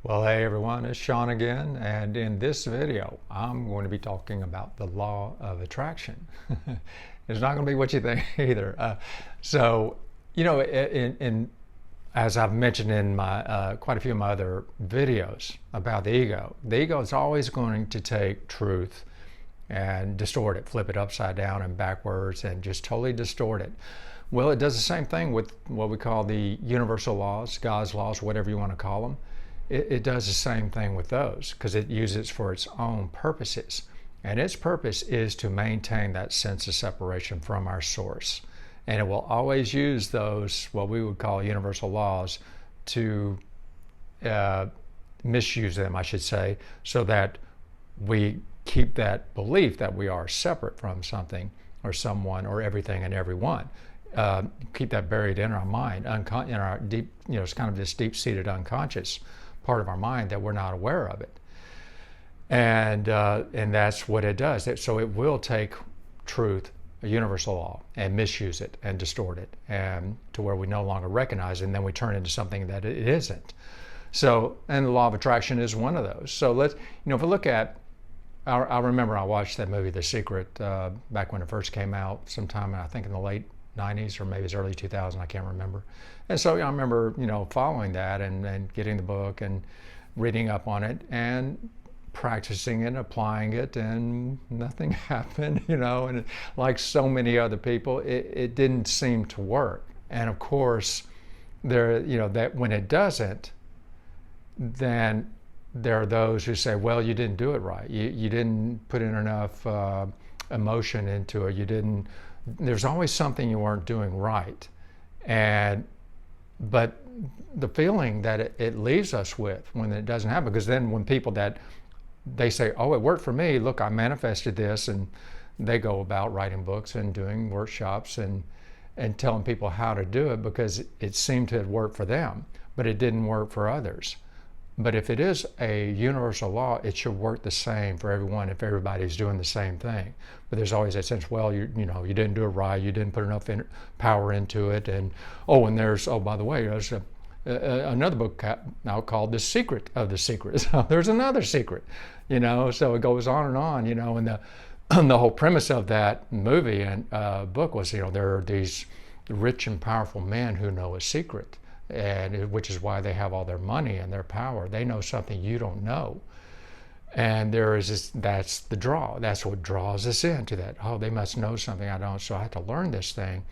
Well, hey everyone, it's Sean again, and in this video, I'm going to be talking about the law of attraction. It's not going to be what you think either. As I've mentioned in my quite a few of my other videos about the ego is always going to take truth and distort it, flip it upside down and backwards, and just totally distort it. Well, it does the same thing with what we call the universal laws, God's laws, whatever you want to call them. It does the same thing with those because it uses it for its own purposes. And its purpose is to maintain that sense of separation from our source. And it will always use those, what we would call universal laws, to misuse them, I should say, so that we keep that belief that we are separate from something or someone or everything and everyone. Keep that buried in our mind, in our deep, it's kind of this deep-seated unconscious part of our mind that we're not aware of it. And that's what it does. So it will take truth, a universal law, and misuse it and distort it, and to where we no longer recognize it, and then we turn into something that it isn't. So, and the law of attraction is one of those. So let's, if we look at, I remember I watched that movie, The Secret, back when it first came out, sometime I think in the late 90s or maybe it's early 2000, I can't remember. And so I remember, following that and getting the book and reading up on it and practicing it, applying it, and nothing happened, and like so many other people, it didn't seem to work. And of course, that when it doesn't, then there are those who say, well, you didn't do it right. You didn't put in enough emotion into it. There's always something you weren't doing right. But the feeling that it leaves us with when it doesn't happen, because then when people that they say, oh, it worked for me, look, I manifested this, and they go about writing books and doing workshops and telling people how to do it because it seemed to have worked for them, but it didn't work for others. But if it is a universal law, it should work the same for everyone if everybody's doing the same thing. But there's always that sense, well, you didn't do it right, you didn't put enough power into it, and by the way, there's another book now called The Secret of the Secret. So there's another secret, so it goes on, and the whole premise of that movie and book was, there are these rich and powerful men who know a secret, and which is why they have all their money and their power. They know something you don't know. And that's the draw. That's what draws us into that. Oh, they must know something I don't, so I have to learn this thing.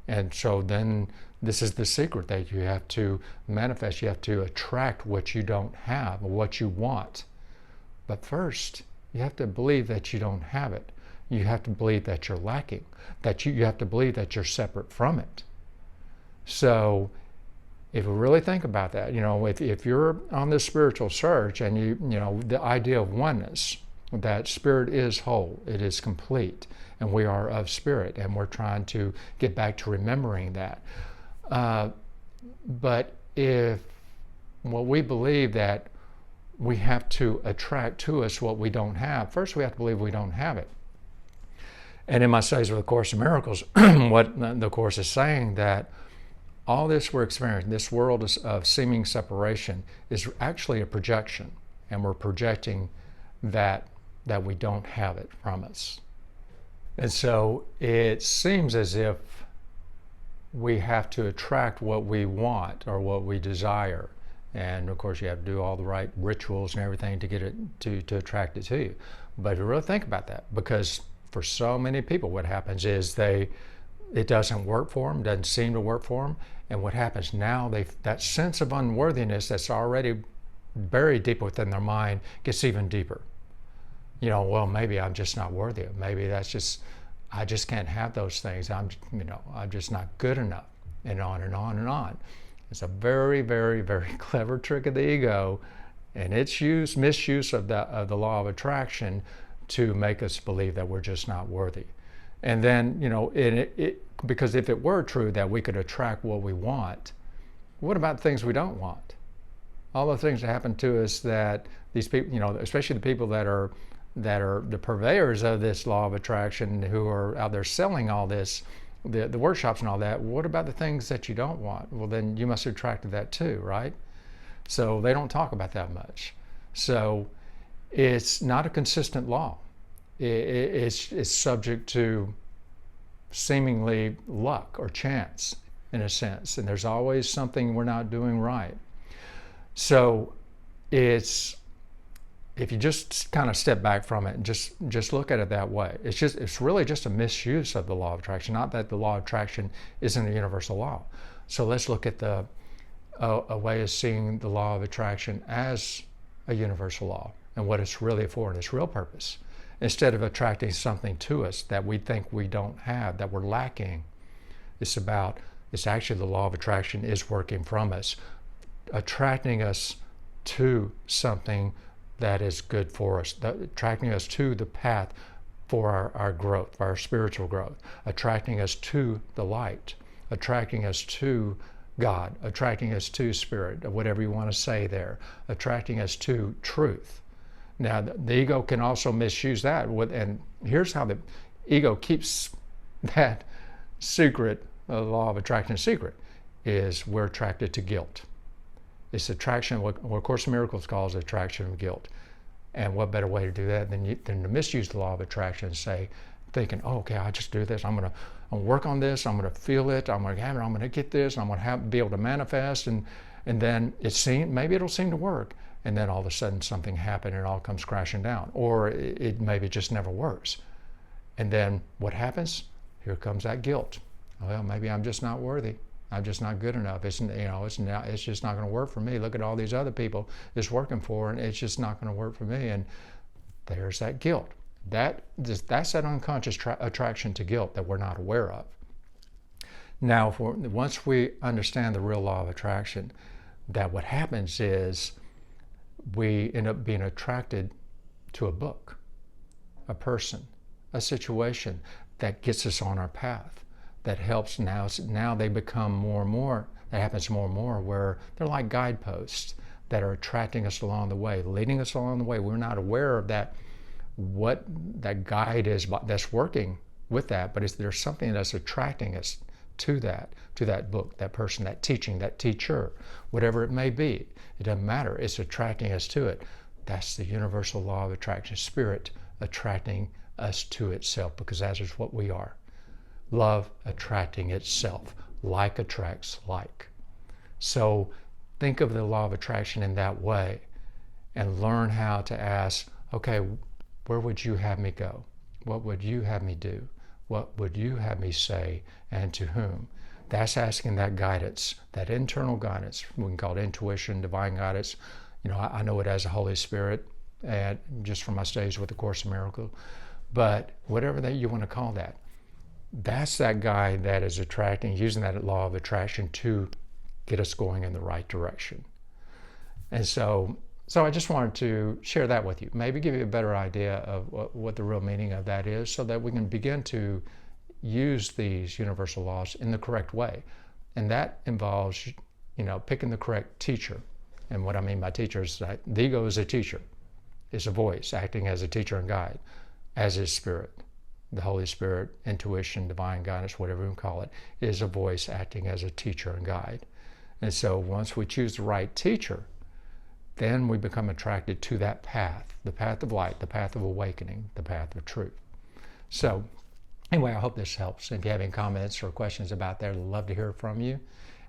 And so then this is the secret that you have to manifest. You have to attract what you don't have, or what you want. But first, you have to believe that you don't have it. You have to believe that you're lacking, that you have to believe that you're separate from it. So if we really think about that, if you're on this spiritual search and the idea of oneness, that spirit is whole, it is complete, and we are of spirit, and we're trying to get back to remembering that. But if we believe that we have to attract to us what we don't have, first we have to believe we don't have it. And in my studies with the Course in Miracles, what the Course is saying, that all this we're experiencing, this world of seeming separation, is actually a projection, and we're projecting that we don't have it from us. And so it seems as if we have to attract what we want or what we desire. And of course you have to do all the right rituals and everything to get it to attract it to you. But if you really think about that, because for so many people what happens is it doesn't work for them, doesn't seem to work for them, and what happens now, that sense of unworthiness that's already buried deep within their mind gets even deeper. Well, maybe I'm just not worthy. Maybe I just can't have those things. I'm just not good enough, and on and on and on. It's a very, very, very clever trick of the ego, and its misuse of the law of attraction to make us believe that we're just not worthy. And then, because if it were true that we could attract what we want, what about things we don't want? All the things that happen to us that these people, especially the people that are the purveyors of this law of attraction, who are out there selling all this, the workshops and all that, what about the things that you don't want? Well, then you must have attracted that too, right? So they don't talk about that much. So it's not a consistent law. It's subject to seemingly luck or chance in a sense, and there's always something we're not doing right. So it's, if you just kind of step back from it and just look at it that way, it's really just a misuse of the law of attraction. Not that the law of attraction isn't a universal law. So let's look at a way of seeing the law of attraction as a universal law and what it's really for and its real purpose. Instead of attracting something to us that we think we don't have, that we're lacking, it's actually the law of attraction is working from us, attracting us to something that is good for us, attracting us to the path for our growth, our spiritual growth, attracting us to the light, attracting us to God, attracting us to spirit, or whatever you want to say there, attracting us to truth. Now, the ego can also misuse that, and here's how the ego keeps that secret, the law of attraction secret, is we're attracted to guilt. It's attraction, what Course in Miracles calls attraction of guilt. And what better way to do that than to misuse the law of attraction and say, thinking, oh, okay, I just do this. I'm gonna work on this. I'm gonna feel it. I'm gonna have it. I'm gonna get this. I'm gonna be able to manifest. And then maybe it'll seem to work. And then all of a sudden something happened and it all comes crashing down. Or it maybe just never works. And then what happens? Here comes that guilt. Well, maybe I'm just not worthy. I'm just not good enough. It's just not going to work for me. Look at all these other people it's working for, and it's just not going to work for me. And there's that guilt. That's that unconscious attraction to guilt that we're not aware of. Now, once we understand the real law of attraction, that what happens is we end up being attracted to a book, a person, a situation that gets us on our path. That helps now they become more and more, that happens more and more, where they're like guideposts that are attracting us along the way, leading us along the way. We're not aware of that, what that guide is that's working with that, but there's something that's attracting us to that book, that person, that teaching, that teacher, whatever it may be. It doesn't matter. It's attracting us to it. That's the universal law of attraction, spirit attracting us to itself, because that is what we are. Love attracting itself. Like attracts like. So think of the law of attraction in that way and learn how to ask, okay, where would you have me go? What would you have me do? What would you have me say, and to whom? That's asking that guidance, that internal guidance. We can call it intuition, divine guidance. I know it as the Holy Spirit, and just from my studies with the Course in Miracles. But whatever that you want to call that, that's that guide that is attracting, using that law of attraction to get us going in the right direction. And so I just wanted to share that with you, maybe give you a better idea of what the real meaning of that is, so that we can begin to use these universal laws in the correct way. And that involves, picking the correct teacher. And what I mean by teacher is that the ego is a teacher. It's a voice acting as a teacher and guide, as is spirit. The Holy Spirit, intuition, divine guidance, whatever you call it, is a voice acting as a teacher and guide. And so once we choose the right teacher, then we become attracted to that path, the path of light, the path of awakening, the path of truth. So anyway, I hope this helps. If you have any comments or questions about that, I'd love to hear from you.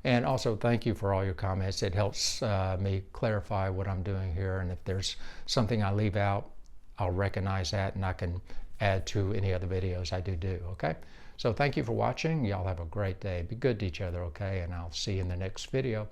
And also thank you for all your comments. It helps me clarify what I'm doing here. And if there's something I leave out, I'll recognize that and I can add to any other videos I do, okay? So thank you for watching. Y'all have a great day. Be good to each other, okay? And I'll see you in the next video.